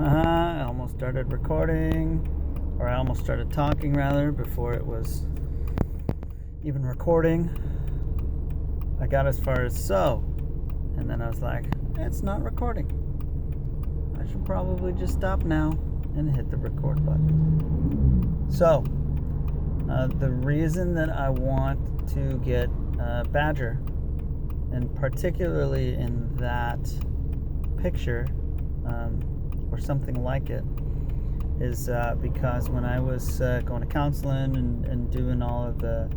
I almost started recording, or I almost started talking rather, before it was even recording. I got as far as so, and then I was like, it's not recording. I should probably just stop now and hit the record button. So, the reason that I want to get Badger, and particularly in that picture, or something like it, is because when I was going to counseling and doing all of the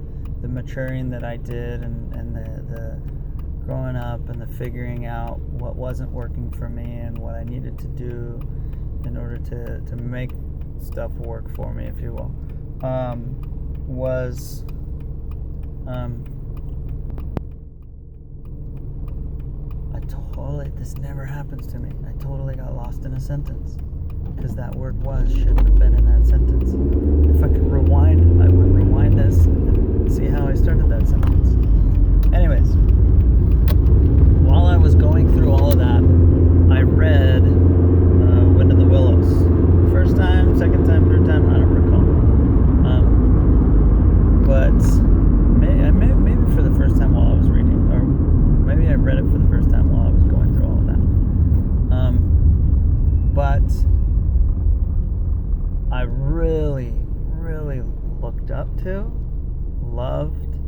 maturing that I did, and the growing up and the figuring out what wasn't working for me and what I needed to do in order to make stuff work for me, if you will, was this never happens to me. I totally got lost in a sentence because that word shouldn't have been in that sentence. If I could rewind, I would rewind this and see how I started that sentence. Anyways, while I was going through all of that, I read Wind in the Willows. First time, second time, third time, I don't recall. But maybe for the first time while I was reading, or maybe I read it for the first time while I was going through all of that. But I really, really looked up to, loved,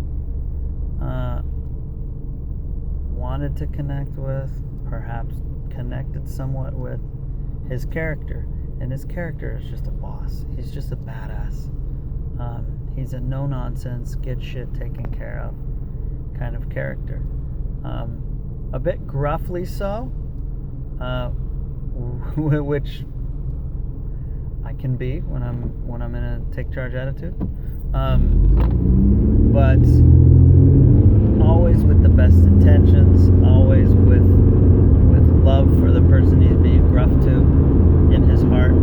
wanted to connect with, perhaps connected somewhat with his character. And his character is just a boss. He's just a badass. He's a no-nonsense, get shit taken care of kind of character. A bit gruffly so, which I can be when I'm in a take charge attitude, but always with the best intentions, always with love for the person he's being gruff to in his heart.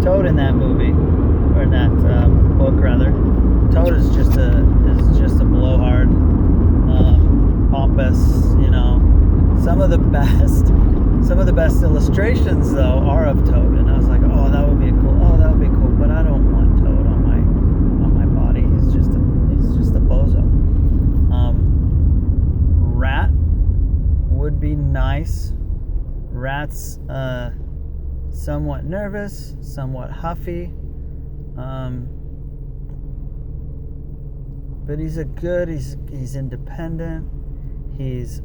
Toad in that movie, or in that book rather. Toad is just a blowhard, pompous. Some of the best illustrations though are of Toad, and I was like, that would be cool. But I don't want Toad on my body. He's just a bozo. Rat would be nice. Rat's somewhat nervous, somewhat huffy, but he's independent. He's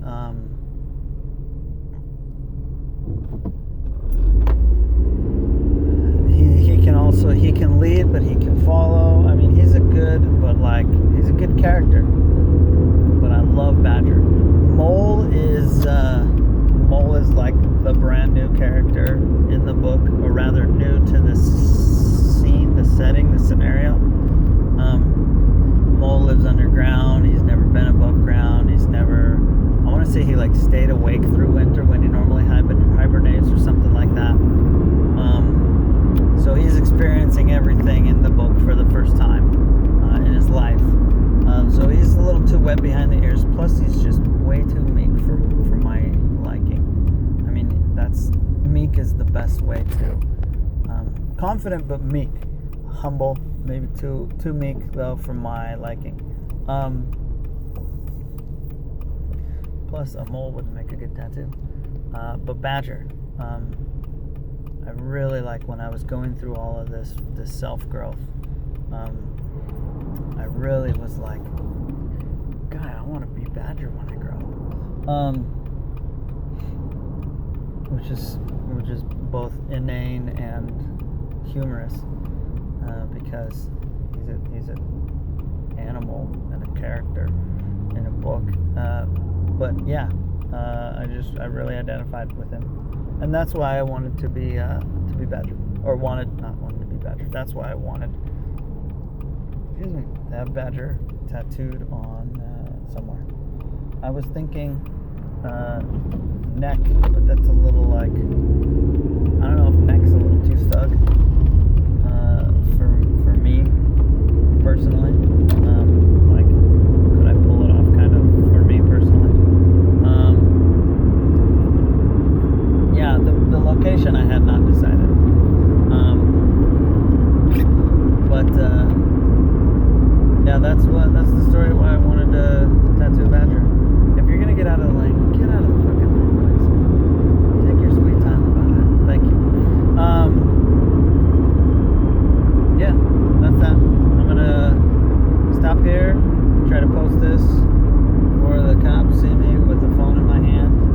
he can lead, but he can follow. I mean, he's a good character. But I love Badger. Mole is like the brand new character in the book, or rather new to the scene, the setting, the scenario. Mole lives underground. He's never been above ground. I want to say he stayed awake through winter when he normally hibernates or something like that. So he's experiencing everything in the book for the first time in his life. So he's a little too wet behind the ears. Plus, he's just way too meek for my liking. I mean, meek is the best way to. Confident but meek. Humble, maybe too meek though for my liking. Plus, a mole would make a good tattoo. But Badger, I really like when I was going through all of this self-growth. I really was like, God, I want to be Badger when I grow up. Which is both inane and humorous, because he's an animal and a character in a book. But yeah, I really identified with him, and that's why I wanted to be Badger, or not wanted to be Badger. That's why I wanted, to have Badger tattooed on somewhere. I was thinking neck, but that's a little I don't know if neck's a little too thug for me personally. Could I pull it off kind of for me personally? tattoo badger. If you're gonna get out of the lane, get out of the fucking lane, please. Take your sweet time about it. Thank you. Yeah, that's that. I'm gonna stop here and try to post this before the cops see me with the phone in my hand.